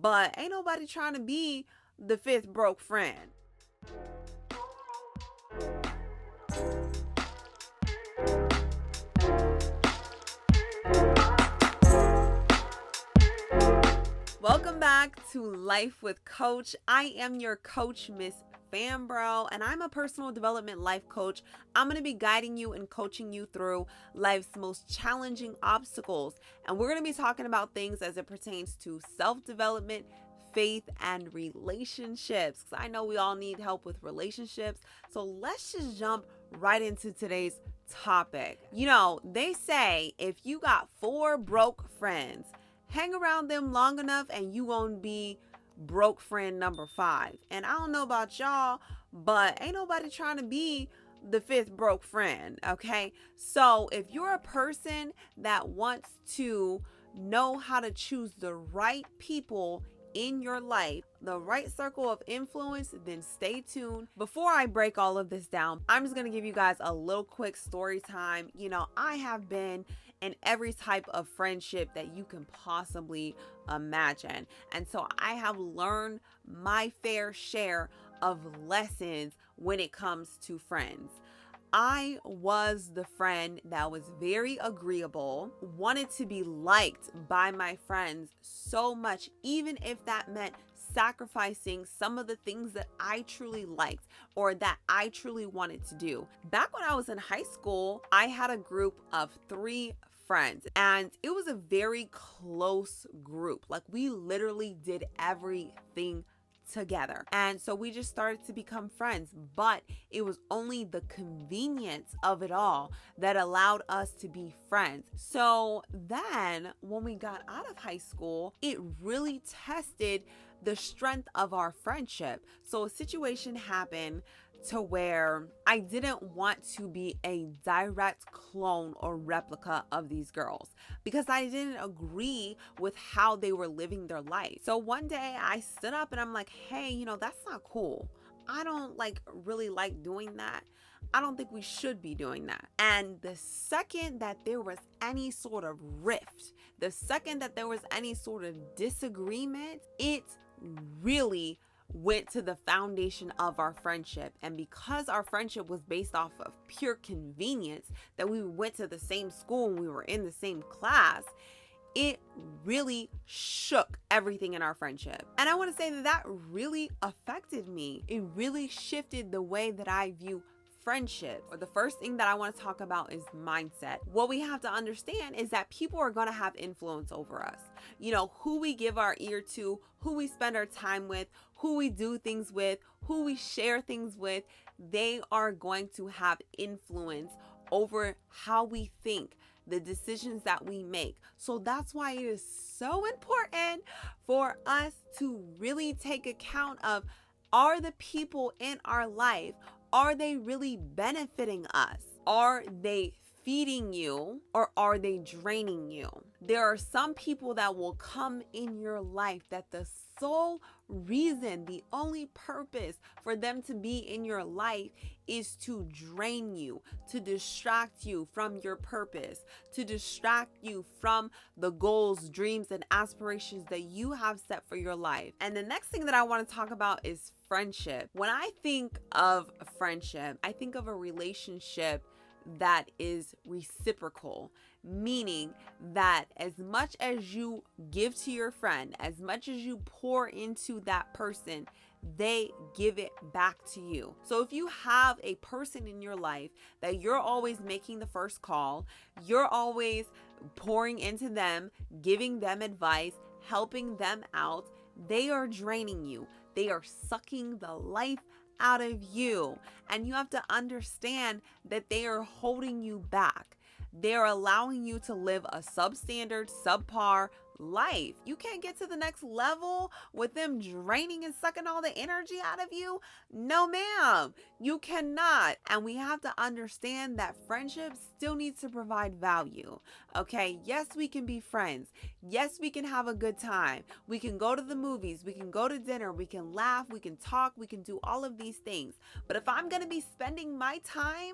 but ain't nobody trying to be the fifth broke friend. Welcome back to Life with Coach. I am your coach, Miss Fambro, and I'm a personal development life coach. I'm going to be guiding you and coaching you through life's most challenging obstacles. And we're going to be talking about things as it pertains to self-development, faith, and relationships. Because I know we all need help with relationships. So let's just jump right into today's topic. You know, they say if you got 4 broke friends, hang around them long enough and you gonna be broke friend number 5. And I don't know about y'all, but ain't nobody trying to be the 5th broke friend, okay? So if you're a person that wants to know how to choose the right people in your life, the right circle of influence, then stay tuned. Before I break all of this down, I'm just gonna give you guys a little quick story time. You know, I have been in every type of friendship that you can possibly imagine. And so I have learned my fair share of lessons when it comes to friends. I was the friend that was very agreeable, wanted to be liked by my friends so much, even if that meant sacrificing some of the things that I truly liked or that I truly wanted to do. Back when I was in high school, I had a group of 3 friends, and it was a very close group. Like, we literally did everything together. And so we just started to become friends, but it was only the convenience of it all that allowed us to be friends. So then when we got out of high school, it really tested the strength of our friendship. So a situation happened to where I didn't want to be a direct clone or replica of these girls because I didn't agree with how they were living their life. So one day I stood up and I'm like, hey, you know, that's not cool. I don't really like doing that. I don't think we should be doing that. And the second that there was any sort of rift, the second that there was any sort of disagreement, it really went to the foundation of our friendship. And because our friendship was based off of pure convenience, that we went to the same school and we were in the same class, it really shook everything in our friendship. And I want to say that that really affected me. It really shifted the way that I view friendship. Or the first thing that I want to talk about is mindset. What we have to understand is that people are going to have influence over us. You know, who we give our ear to, who we spend our time with, who we do things with, who we share things with, they are going to have influence over how we think, the decisions that we make. So that's why it is so important for us to really take account of, are the people in our life, are they really benefiting us? Are they feeding you or are they draining you? There are some people that will come in your life that the sole reason, the only purpose for them to be in your life is to drain you, to distract you from your purpose, to distract you from the goals, dreams, and aspirations that you have set for your life. And the next thing that I want to talk about is friendship. When I think of friendship, I think of a relationship that is reciprocal, meaning that as much as you give to your friend, as much as you pour into that person, they give it back to you. So if you have a person in your life that you're always making the first call, you're always pouring into them, giving them advice, helping them out, they are draining you. They are sucking the life out of you. And you have to understand that they are holding you back. They're allowing you to live a substandard, subpar life. You can't get to the next level with them draining and sucking all the energy out of you. No, ma'am, you cannot. And we have to understand that friendship still needs to provide value. Okay, yes, we can be friends. Yes, we can have a good time. We can go to the movies. We can go to dinner. We can laugh. We can talk. We can do all of these things. But if I'm going to be spending my time,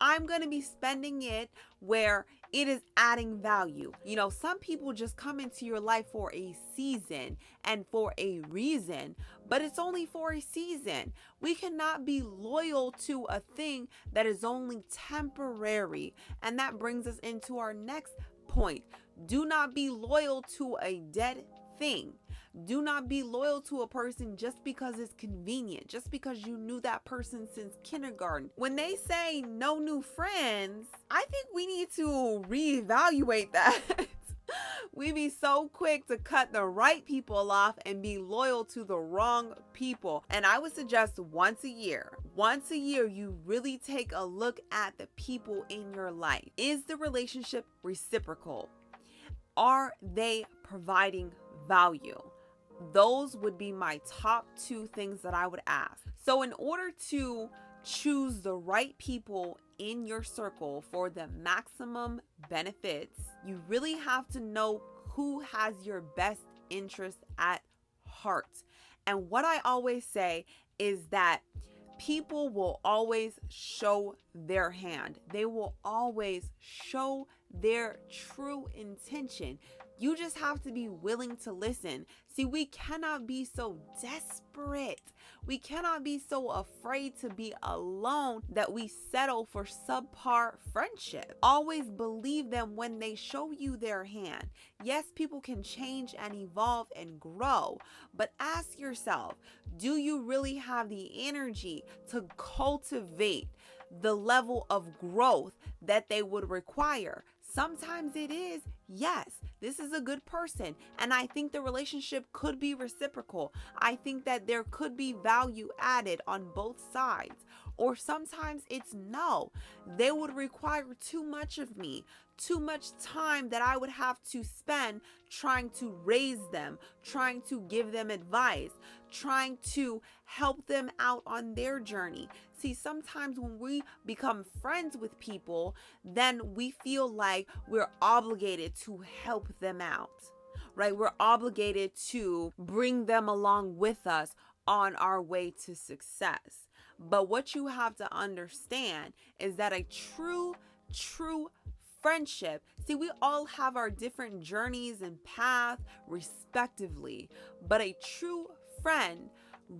I'm going to be spending it where it is adding value. You know, some people just come into your life for a season and for a reason, but it's only for a season. We cannot be loyal to a thing that is only temporary. And that brings us into our next point. Do not be loyal to a dead thing. Do not be loyal to a person just because it's convenient, just because you knew that person since kindergarten. When they say no new friends, I think we need to reevaluate that. We be so quick to cut the right people off and be loyal to the wrong people. And I would suggest once a year, you really take a look at the people in your life. Is the relationship reciprocal? Are they providing value? Those would be my top 2 things that I would ask. So in order to choose the right people in your circle for the maximum benefits, you really have to know who has your best interest at heart. And what I always say is that people will always show their hand. They will always show their true intention. You just have to be willing to listen. See, we cannot be so desperate. We cannot be so afraid to be alone that we settle for subpar friendship. Always believe them when they show you their hand. Yes, people can change and evolve and grow, but ask yourself, do you really have the energy to cultivate the level of growth that they would require? Sometimes it is, yes, this is a good person, and I think the relationship could be reciprocal. I think that there could be value added on both sides. Or sometimes it's no, they would require too much of me, too much time that I would have to spend trying to raise them, trying to give them advice, trying to help them out on their journey. See, sometimes when we become friends with people, then we feel like we're obligated to help them out, right? We're obligated to bring them along with us on our way to success. But what you have to understand is that a true friendship, see, we all have our different journeys and paths respectively, but a true friend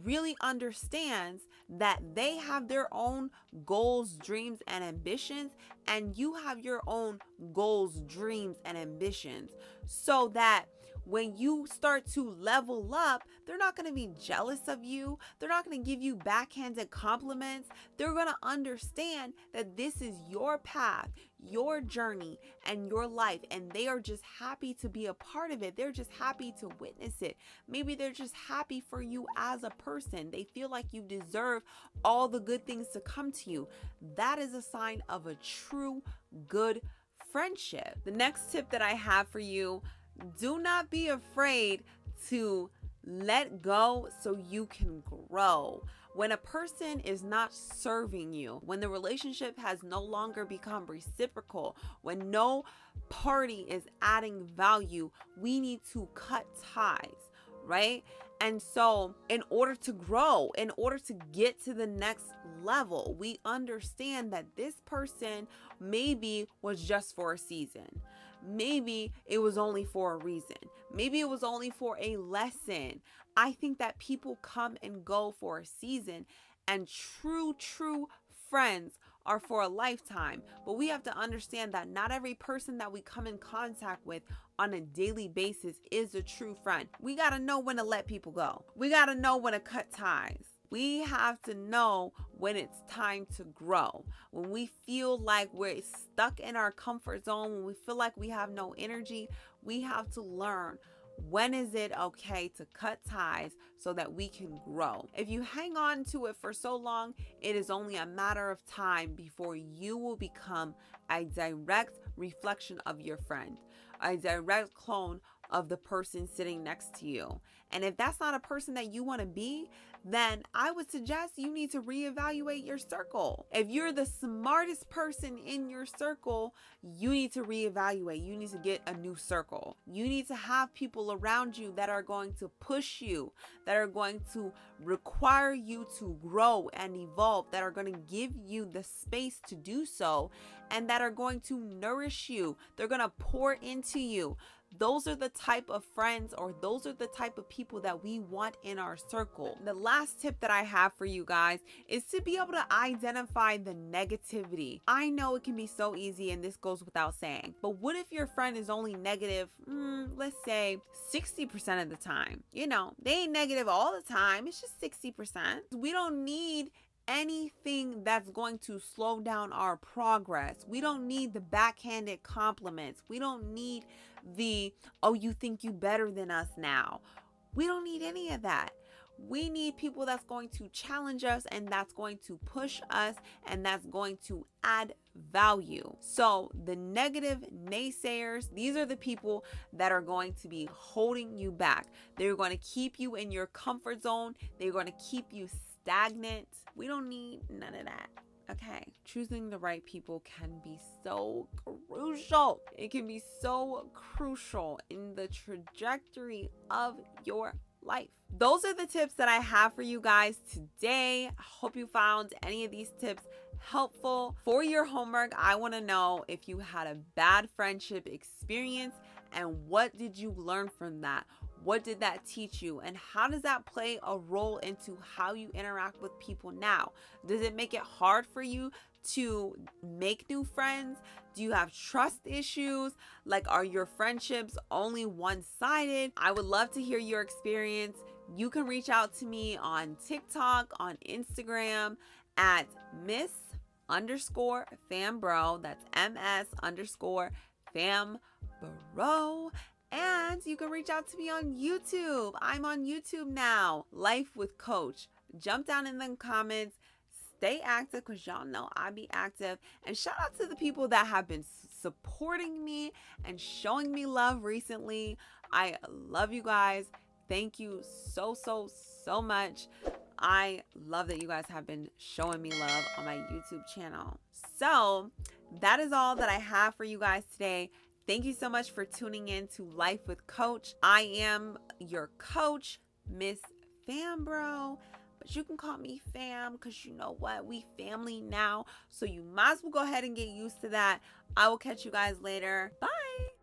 really understands that they have their own goals, dreams, and ambitions, and you have your own goals, dreams, and ambitions, so that when you start to level up, they're not going to be jealous of you. They're not going to give you backhanded compliments. They're going to understand that this is your path, your journey, and your life, and they are just happy to be a part of it. They're just happy to witness it. Maybe they're just happy for you as a person. They feel like you deserve all the good things to come to you. That is a sign of a true good friendship. The next tip that I have for you: do not be afraid to let go so you can grow. When a person is not serving you, when the relationship has no longer become reciprocal, when no party is adding value, we need to cut ties, right? And so in order to grow, in order to get to the next level, we understand that this person maybe was just for a season. Maybe it was only for a reason. Maybe it was only for a lesson. I think that people come and go for a season, and true friends are for a lifetime. But we have to understand that not every person that we come in contact with on a daily basis is a true friend. We got to know when to let people go. We got to know when to cut ties. We have to know when it's time to grow. When we feel like we're stuck in our comfort zone, when we feel like we have no energy, we have to learn when is it okay to cut ties so that we can grow. If you hang on to it for so long, it is only a matter of time before you will become a direct reflection of your friend, a direct clone of the person sitting next to you. And if that's not a person that you want to be, then I would suggest you need to reevaluate your circle. If you're the smartest person in your circle, you need to reevaluate. You need to get a new circle. You need to have people around you that are going to push you, that are going to require you to grow and evolve, that are going to give you the space to do so, and that are going to nourish you. They're going to pour into you. Those are the type of friends, or those are the type of people that we want in our circle. The last tip that I have for you guys is to be able to identify the negativity. I know it can be so easy, and this goes without saying, but what if your friend is only negative, let's say 60% of the time? You know, they ain't negative all the time. It's just 60%. We don't need anything that's going to slow down our progress. We don't need the backhanded compliments. We don't need the, oh, you think you better than us now. We don't need any of that. We need people that's going to challenge us, and that's going to push us, and that's going to add value. So the negative naysayers, these are the people that are going to be holding you back. They're going to keep you in your comfort zone. They're going to keep you stagnant. We don't need none of that. Okay, choosing the right people can be so crucial. It can be so crucial in the trajectory of your life. Those are the tips that I have for you guys today. I hope you found any of these tips helpful. For your homework, I want to know if you had a bad friendship experience and what did you learn from that? What did that teach you? And how does that play a role into how you interact with people now? Does it make it hard for you to make new friends? Do you have trust issues? Like, are your friendships only one-sided? I would love to hear your experience. You can reach out to me on TikTok, on Instagram at Miss_Fambro. That's MS_Fambro. And you can reach out to me on YouTube. I'm on YouTube now. Life with Coach. Jump down in the comments. Stay active, because y'all know I be active. And shout out to the people that have been supporting me and showing me love recently. I love you guys. Thank you so much. I love that you guys have been showing me love on my YouTube channel. So that is all that I have for you guys today. Thank you so much for tuning in to Life with Coach. I am your coach, Miss Fambro, but you can call me Fam, because you know what? We family now. So you might as well go ahead and get used to that. I will catch you guys later. Bye.